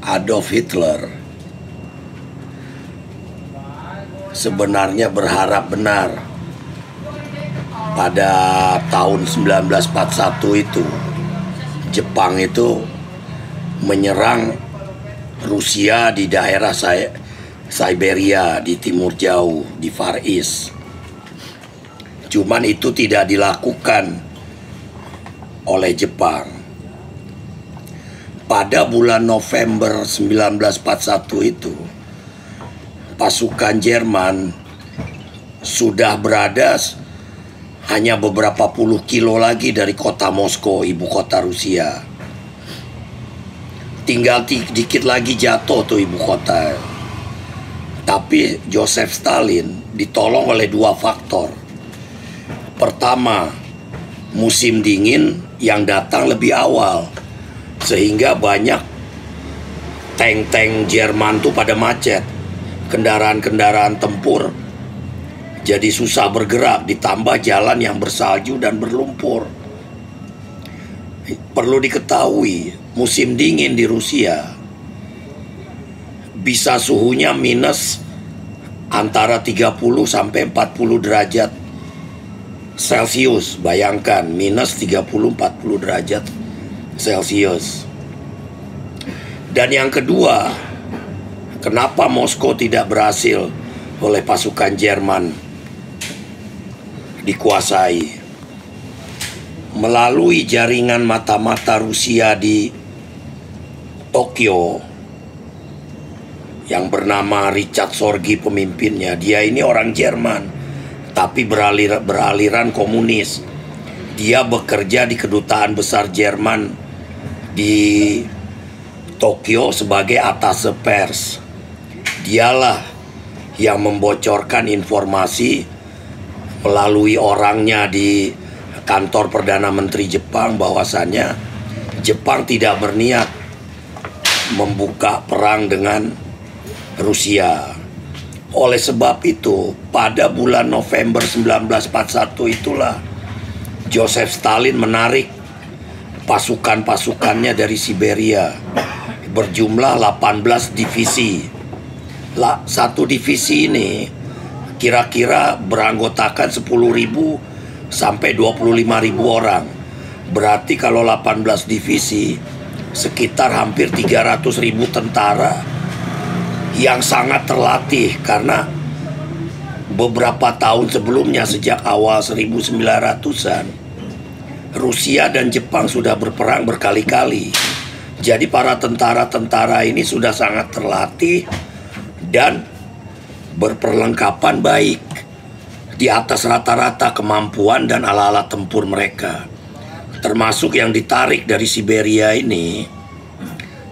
Adolf Hitler sebenarnya berharap benar pada tahun 1941 itu Jepang itu menyerang Rusia di daerah Siberia di timur jauh, di Far East. Cuman itu tidak dilakukan oleh Jepang. Pada bulan November 1941 itu pasukan Jerman sudah berada hanya beberapa puluh kilo lagi dari kota Moskow, ibu kota Rusia. Tinggal dikit lagi jatuh tuh ibu kota. Tapi Joseph Stalin ditolong oleh dua faktor. Pertama, musim dingin yang datang lebih awal, sehingga banyak tank-tank Jerman tuh pada macet. Kendaraan-kendaraan tempur jadi susah bergerak, ditambah jalan yang bersalju dan berlumpur. Perlu diketahui, musim dingin di Rusia bisa suhunya minus antara 30 sampai 40 derajat Celcius. Bayangkan, minus 30-40 derajat Celcius. Dan yang kedua, kenapa Moskow tidak berhasil oleh pasukan Jerman dikuasai? Melalui jaringan mata-mata Rusia di Tokyo yang bernama Richard Sorgi pemimpinnya. Dia ini orang Jerman tapi beraliran komunis. Dia bekerja di kedutaan besar Jerman di Tokyo sebagai attaché pers. Dialah yang membocorkan informasi melalui orangnya di kantor Perdana Menteri Jepang bahwasannya Jepang tidak berniat membuka perang dengan Rusia. Oleh sebab itu, pada bulan November 1941 itulah Joseph Stalin menarik pasukan-pasukannya dari Siberia berjumlah 18 divisi. Satu divisi ini kira-kira beranggotakan 10.000 sampai 25.000 orang. Berarti kalau 18 divisi sekitar hampir 300.000 tentara yang sangat terlatih, karena beberapa tahun sebelumnya sejak awal 1900-an Rusia dan Jepang sudah berperang berkali-kali. Jadi para tentara-tentara ini sudah sangat terlatih dan berperlengkapan baik, di atas rata-rata kemampuan dan alat-alat tempur mereka. Termasuk yang ditarik dari Siberia ini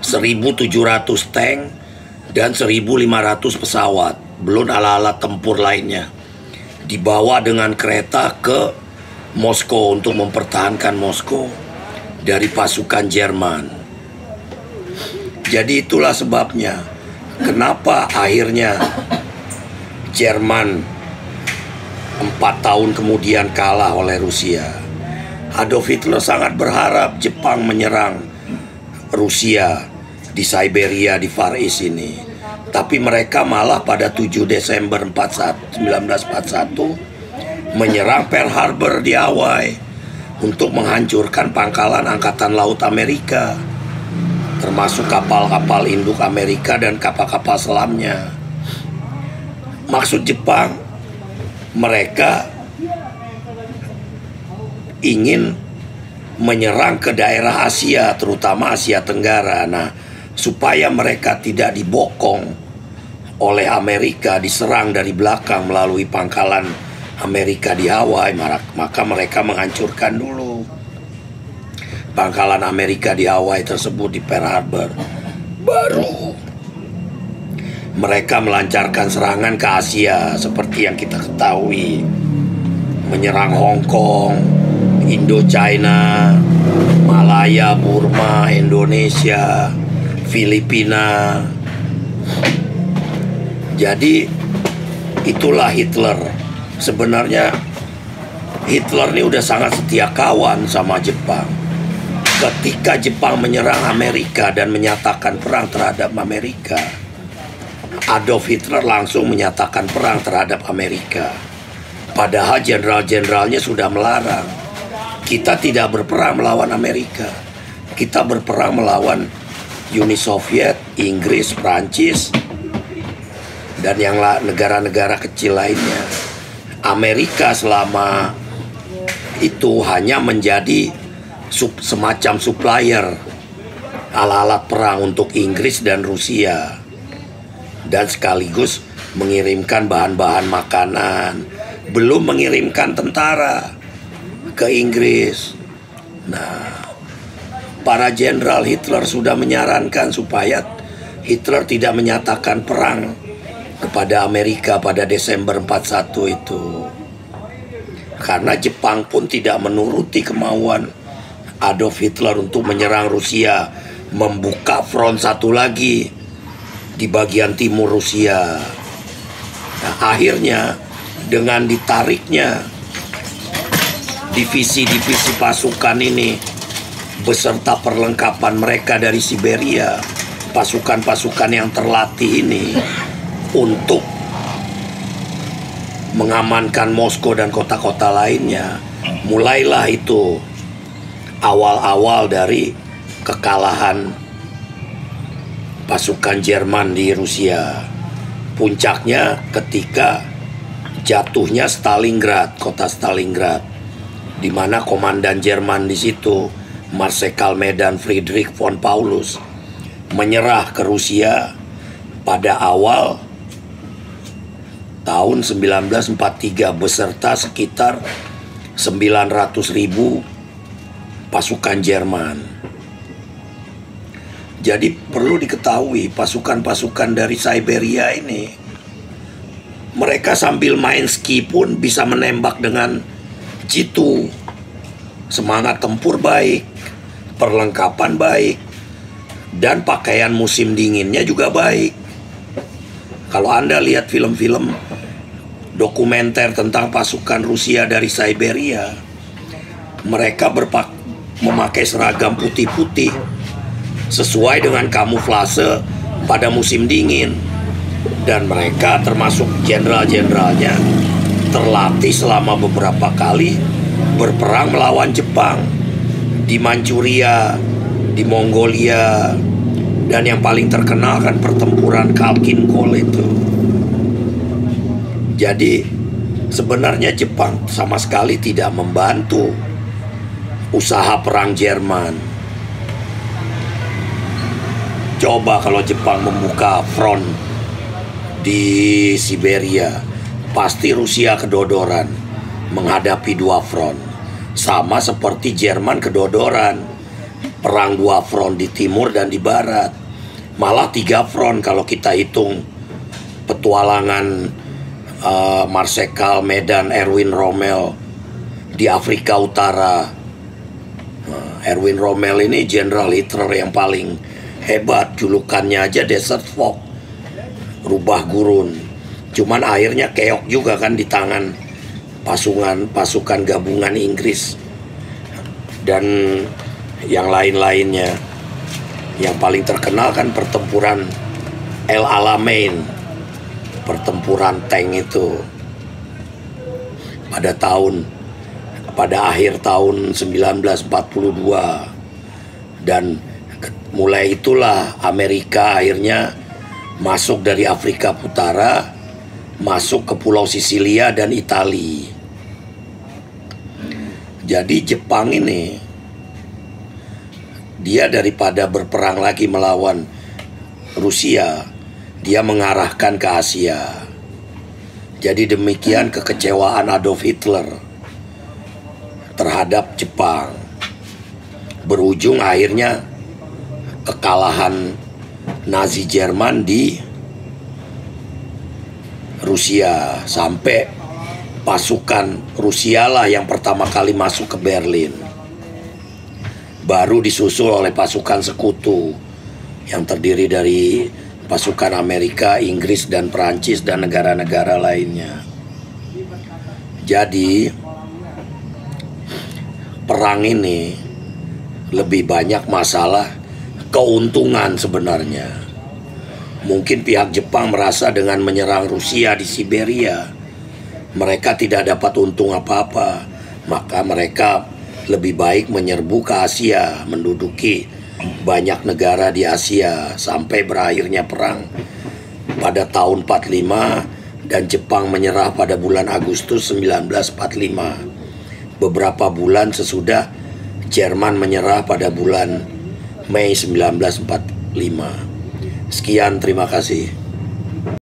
1.700 tank dan 1.500 pesawat, belum alat-alat tempur lainnya, dibawa dengan kereta ke Moskow untuk mempertahankan Moskow dari pasukan Jerman. Jadi itulah sebabnya kenapa akhirnya Jerman 4 tahun kemudian kalah oleh Rusia. Adolf Hitler sangat berharap Jepang menyerang Rusia di Siberia, di Far East ini. Tapi mereka malah pada 7 Desember 1941 menyerang Pearl Harbor di Hawaii untuk menghancurkan pangkalan Angkatan Laut Amerika, termasuk kapal-kapal induk Amerika dan kapal-kapal selamnya. Maksud Jepang, mereka ingin menyerang ke daerah Asia, terutama Asia Tenggara. Nah, supaya mereka tidak dibokong oleh Amerika, diserang dari belakang melalui pangkalan Amerika di Hawaii, maka mereka menghancurkan dulu pangkalan Amerika di Hawaii tersebut, di Pearl Harbor. Baru mereka melancarkan serangan ke Asia seperti yang kita ketahui, menyerang Hong Kong, Indochina, Malaya, Burma, Indonesia, Filipina. Jadi itulah Hitler. Sebenarnya Hitler ini udah sangat setia kawan sama Jepang. ketika Jepang menyerang Amerika dan menyatakan perang terhadap Amerika, Adolf Hitler langsung menyatakan perang terhadap Amerika. Padahal jenderal-jenderalnya sudah melarang. Kita tidak berperang melawan Amerika. Kita berperang melawan Uni Soviet, Inggris, Prancis, dan yang negara-negara kecil lainnya. Amerika selama itu hanya menjadi semacam supplier alat-alat perang untuk Inggris dan Rusia, dan sekaligus mengirimkan bahan-bahan makanan, belum mengirimkan tentara ke Inggris. Nah, para jenderal Hitler sudah menyarankan supaya Hitler tidak menyatakan perang kepada Amerika pada Desember 41 itu. Karena Jepang pun tidak menuruti kemauan Adolf Hitler untuk menyerang Rusia, membuka front satu lagi di bagian timur Rusia. Nah, akhirnya dengan ditariknya divisi-divisi pasukan ini beserta perlengkapan mereka dari Siberia, pasukan-pasukan yang terlatih ini untuk mengamankan Moskow dan kota-kota lainnya, mulailah itu awal-awal dari kekalahan pasukan Jerman di Rusia. Puncaknya ketika jatuhnya Stalingrad, kota Stalingrad, di mana komandan Jerman di situ, Marsekal Medan Friedrich von Paulus, menyerah ke Rusia pada awal tahun 1943 beserta sekitar 900.000 pasukan Jerman. Jadi perlu diketahui, pasukan-pasukan dari Siberia ini, mereka sambil main ski pun bisa menembak dengan jitu. Semangat tempur baik, perlengkapan baik, dan pakaian musim dinginnya juga baik. Kalau Anda lihat film-film dokumenter tentang pasukan Rusia dari Siberia, mereka memakai seragam putih-putih sesuai dengan kamuflase pada musim dingin. Dan mereka termasuk jenderal-jenderalnya terlatih selama beberapa kali berperang melawan Jepang di Manchuria, di Mongolia, dan yang paling terkenal kan pertempuran Khalkhin Gol itu. Jadi sebenarnya Jepang sama sekali tidak membantu usaha perang Jerman. Coba kalau Jepang membuka front di Siberia, pasti Rusia kedodoran menghadapi dua front. Sama seperti Jerman kedodoran perang dua front di timur dan di barat. Malah 3 front kalau kita hitung petualangan Marsekal Medan Erwin Rommel di Afrika Utara. Erwin Rommel ini Jenderal Hitler yang paling hebat, julukannya aja Desert Fox, rubah gurun. Cuman akhirnya keok juga kan di tangan pasukan gabungan Inggris dan yang lain-lainnya. Yang paling terkenal kan pertempuran El Alamein, pertempuran tank itu pada akhir tahun 1942. Dan mulai itulah Amerika akhirnya masuk dari Afrika Utara, masuk ke Pulau Sisilia dan Italia. Jadi Jepang ini, dia daripada berperang lagi melawan Rusia, dia mengarahkan ke Asia. Jadi demikian kekecewaan Adolf Hitler terhadap Jepang, berujung akhirnya kekalahan Nazi Jerman di Rusia, sampai pasukan Rusia lah yang pertama kali masuk ke Berlin, baru disusul oleh pasukan sekutu yang terdiri dari pasukan Amerika, Inggris, dan Prancis, dan negara-negara lainnya. Jadi perang ini lebih banyak masalah keuntungan sebenarnya. Mungkin pihak Jepang merasa dengan menyerang Rusia di Siberia, mereka tidak dapat untung apa-apa. Maka mereka lebih baik menyerbu ke Asia, menduduki banyak negara di Asia sampai berakhirnya perang pada tahun 45 dan Jepang menyerah pada bulan Agustus 1945. Beberapa bulan sesudah Jerman menyerah pada bulan Mei 1945. Sekian, terima kasih.